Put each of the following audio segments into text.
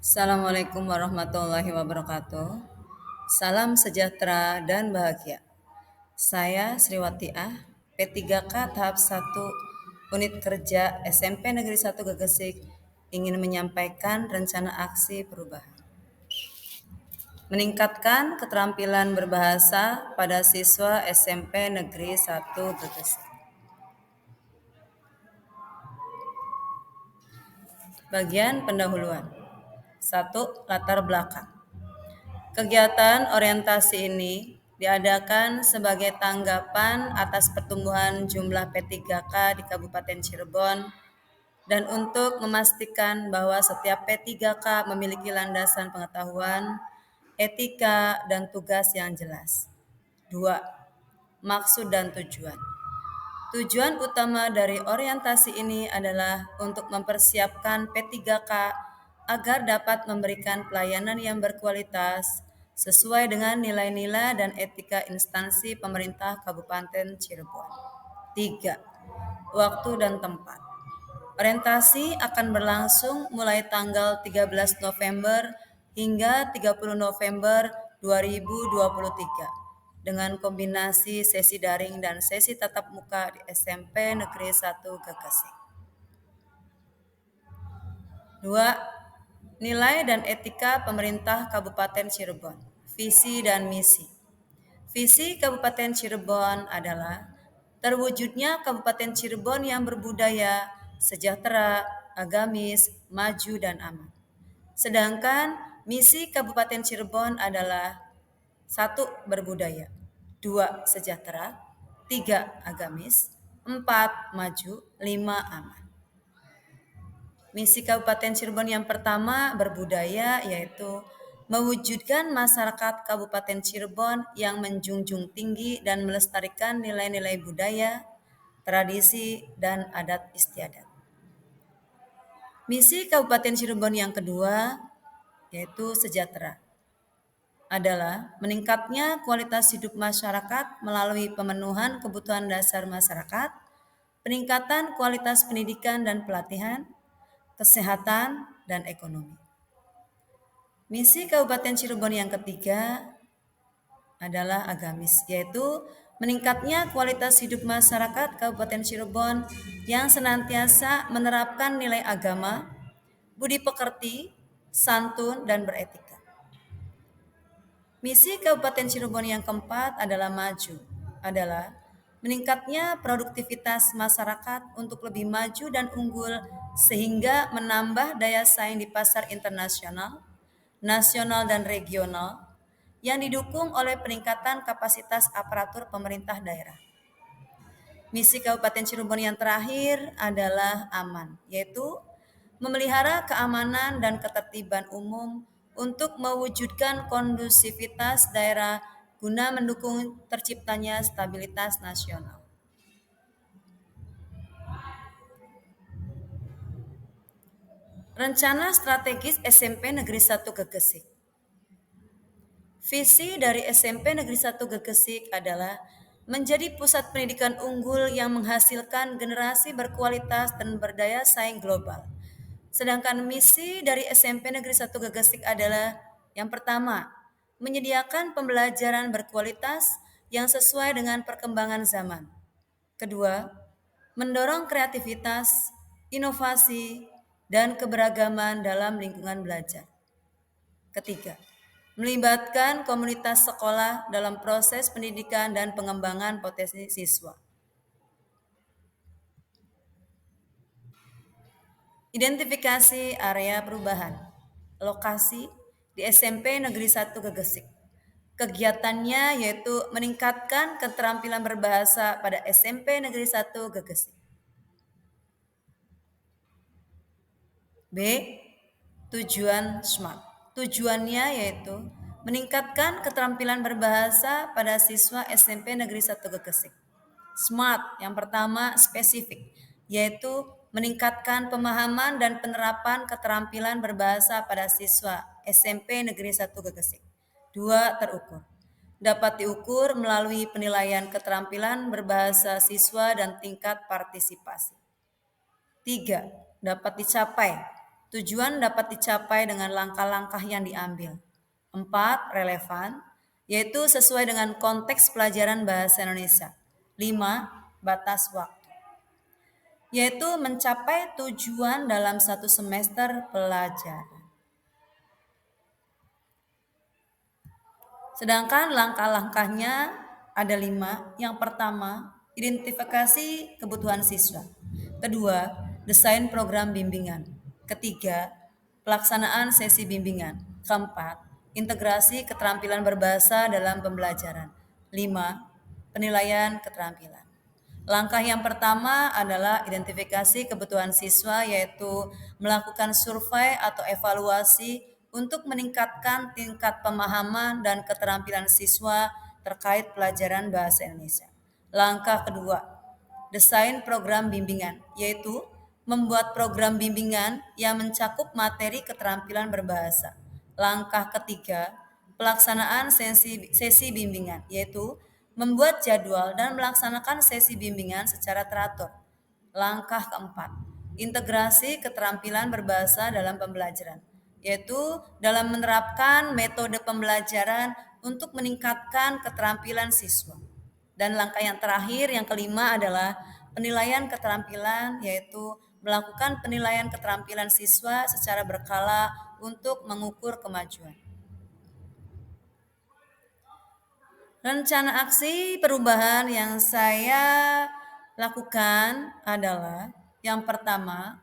Assalamualaikum warahmatullahi wabarakatuh. Salam sejahtera dan bahagia. Saya Sriwatiah, P3K tahap 1 Unit Kerja SMP Negeri 1 Gegesik ingin menyampaikan rencana aksi perubahan. Meningkatkan keterampilan berbahasa pada siswa SMP Negeri 1 Gegesik. Bagian pendahuluan. 1. Latar belakang. Kegiatan orientasi ini diadakan sebagai tanggapan atas pertumbuhan jumlah P3K di Kabupaten Cirebon dan untuk memastikan bahwa setiap P3K memiliki landasan pengetahuan, etika, dan tugas yang jelas. 2. Maksud dan tujuan. Tujuan utama dari orientasi ini adalah untuk mempersiapkan P3K agar dapat memberikan pelayanan yang berkualitas sesuai dengan nilai-nilai dan etika instansi pemerintah Kabupaten Cirebon. 3. Waktu dan tempat. Orientasi akan berlangsung mulai tanggal 13 November hingga 30 November 2023 dengan kombinasi sesi daring dan sesi tatap muka di SMP Negeri 1 Gegesik. 2. Nilai dan etika pemerintah Kabupaten Cirebon. Visi dan misi. Visi Kabupaten Cirebon adalah terwujudnya Kabupaten Cirebon yang berbudaya, sejahtera, agamis, maju, dan aman. Sedangkan misi Kabupaten Cirebon adalah 1. Berbudaya, 2. Sejahtera, 3. Agamis, 4. Maju, 5. Aman. Misi Kabupaten Cirebon yang pertama berbudaya, yaitu mewujudkan masyarakat Kabupaten Cirebon yang menjunjung tinggi dan melestarikan nilai-nilai budaya, tradisi, dan adat istiadat. Misi Kabupaten Cirebon yang kedua, yaitu sejahtera, adalah meningkatnya kualitas hidup masyarakat melalui pemenuhan kebutuhan dasar masyarakat, peningkatan kualitas pendidikan dan pelatihan, kesehatan, dan ekonomi. Misi Kabupaten Cirebon yang ketiga adalah agamis, yaitu meningkatnya kualitas hidup masyarakat Kabupaten Cirebon yang senantiasa menerapkan nilai agama, budi pekerti, santun, dan beretika. Misi Kabupaten Cirebon yang keempat adalah maju, adalah meningkatnya produktivitas masyarakat untuk lebih maju dan unggul sehingga menambah daya saing di pasar internasional, nasional, dan regional yang didukung oleh peningkatan kapasitas aparatur pemerintah daerah. Misi Kabupaten Cirebon yang terakhir adalah aman, yaitu memelihara keamanan dan ketertiban umum untuk mewujudkan kondusivitas daerah guna mendukung terciptanya stabilitas nasional. Rencana strategis SMP Negeri 1 Gegesik. Visi dari SMP Negeri 1 Gegesik adalah menjadi pusat pendidikan unggul yang menghasilkan generasi berkualitas dan berdaya saing global. Sedangkan misi dari SMP Negeri 1 Gegesik adalah yang pertama, menyediakan pembelajaran berkualitas yang sesuai dengan perkembangan zaman. Kedua, mendorong kreativitas, inovasi, dan keberagaman dalam lingkungan belajar. Ketiga, melibatkan komunitas sekolah dalam proses pendidikan dan pengembangan potensi siswa. Identifikasi area perubahan. Lokasi di SMP Negeri 1 Gegesik. Kegiatannya yaitu meningkatkan keterampilan berbahasa pada SMP Negeri 1 Gegesik. B. Tujuan SMART. Tujuannya yaitu meningkatkan keterampilan berbahasa pada siswa SMP Negeri 1 Gegesik. SMART yang pertama spesifik, yaitu meningkatkan pemahaman dan penerapan keterampilan berbahasa pada siswa SMP Negeri 1 Gegesik. 2. Terukur. Dapat diukur melalui penilaian keterampilan berbahasa siswa dan tingkat partisipasi. 3. Dapat dicapai Tujuan dapat dicapai dengan langkah-langkah yang diambil. 4. Relevan, yaitu sesuai dengan konteks pelajaran bahasa Indonesia. 5. Batas waktu, yaitu mencapai tujuan dalam satu semester pelajaran. Sedangkan langkah-langkahnya ada 5. Yang pertama, identifikasi kebutuhan siswa. Kedua, desain program bimbingan. Ketiga, pelaksanaan sesi bimbingan. Keempat, integrasi keterampilan berbahasa dalam pembelajaran. 5. Penilaian keterampilan. Langkah yang pertama adalah identifikasi kebutuhan siswa, yaitu melakukan survei atau evaluasi untuk meningkatkan tingkat pemahaman dan keterampilan siswa terkait pelajaran bahasa Indonesia. Langkah kedua, desain program bimbingan, yaitu membuat program bimbingan yang mencakup materi keterampilan berbahasa. Langkah ketiga, pelaksanaan sesi bimbingan, yaitu membuat jadwal dan melaksanakan sesi bimbingan secara teratur. Langkah keempat, integrasi keterampilan berbahasa dalam pembelajaran, yaitu dalam menerapkan metode pembelajaran untuk meningkatkan keterampilan siswa. Dan langkah yang terakhir, yang kelima adalah penilaian keterampilan, yaitu melakukan penilaian keterampilan siswa secara berkala untuk mengukur kemajuan. Rencana aksi perubahan yang saya lakukan adalah yang pertama,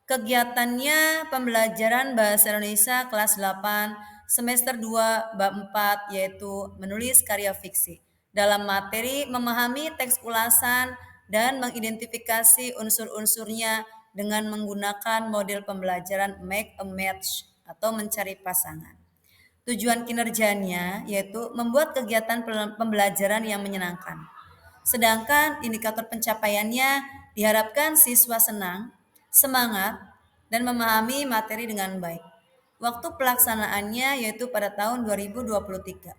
kegiatannya pembelajaran bahasa Indonesia kelas 8 semester 2 bab 4, yaitu menulis karya fiksi dalam materi memahami teks ulasan dan mengidentifikasi unsur-unsurnya dengan menggunakan model pembelajaran make a match atau mencari pasangan. Tujuan kinerjanya yaitu membuat kegiatan pembelajaran yang menyenangkan. Sedangkan indikator pencapaiannya diharapkan siswa senang, semangat, dan memahami materi dengan baik. Waktu pelaksanaannya yaitu pada tahun 2023.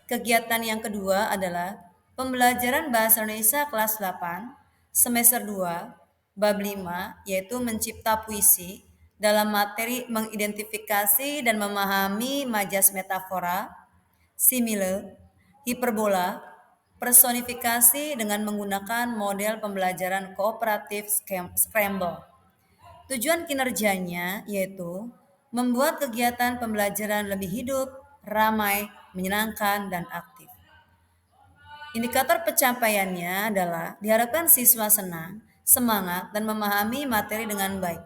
Kegiatan yang kedua adalah pembelajaran bahasa Indonesia kelas 8, semester 2, bab 5, yaitu mencipta puisi dalam materi mengidentifikasi dan memahami majas metafora, simile, hiperbola, personifikasi dengan menggunakan model pembelajaran kooperatif Scramble. Tujuan kinerjanya yaitu membuat kegiatan pembelajaran lebih hidup, ramai, menyenangkan, dan aktif. Indikator pencapaiannya adalah diharapkan siswa senang, semangat, dan memahami materi dengan baik.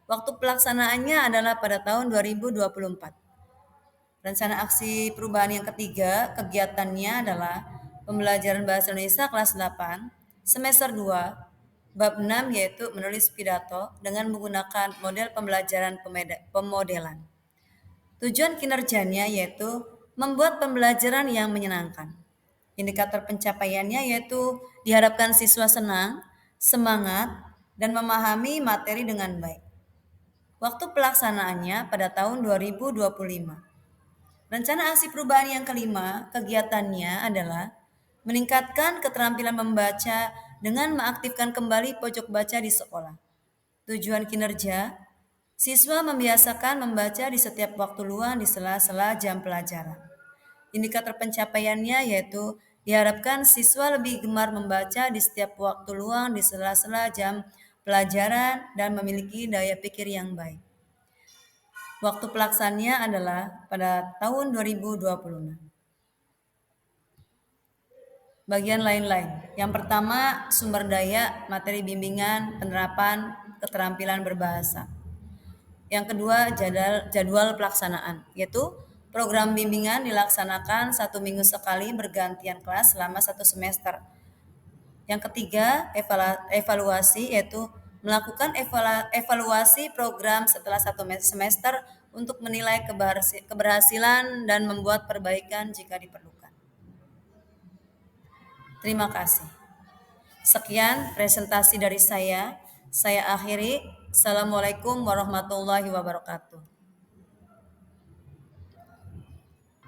Waktu pelaksanaannya adalah pada tahun 2024. Rencana aksi perubahan yang ketiga, kegiatannya adalah pembelajaran bahasa Indonesia kelas 8, semester 2, bab 6, yaitu menulis pidato dengan menggunakan model pembelajaran pemodelan. Tujuan kinerjanya yaitu membuat pembelajaran yang menyenangkan. Indikator pencapaiannya yaitu diharapkan siswa senang, semangat, dan memahami materi dengan baik. Waktu pelaksanaannya pada tahun 2025. Rencana aksi perubahan yang kelima, kegiatannya adalah meningkatkan keterampilan membaca dengan mengaktifkan kembali pojok baca di sekolah. Tujuan kinerja, siswa membiasakan membaca di setiap waktu luang di sela-sela jam pelajaran. Indikator pencapaiannya yaitu diharapkan siswa lebih gemar membaca di setiap waktu luang di sela-sela jam pelajaran dan memiliki daya pikir yang baik. Waktu pelaksananya adalah pada tahun 2026. Bagian lain-lain. Yang pertama, sumber daya, materi bimbingan, penerapan, keterampilan berbahasa. Yang kedua, jadwal pelaksanaan, yaitu program bimbingan dilaksanakan 1 minggu sekali bergantian kelas selama 1 semester. Yang ketiga, evaluasi, yaitu melakukan evaluasi program setelah 1 semester untuk menilai keberhasilan dan membuat perbaikan jika diperlukan. Terima kasih. Sekian presentasi dari saya. Saya akhiri. Assalamualaikum warahmatullahi wabarakatuh.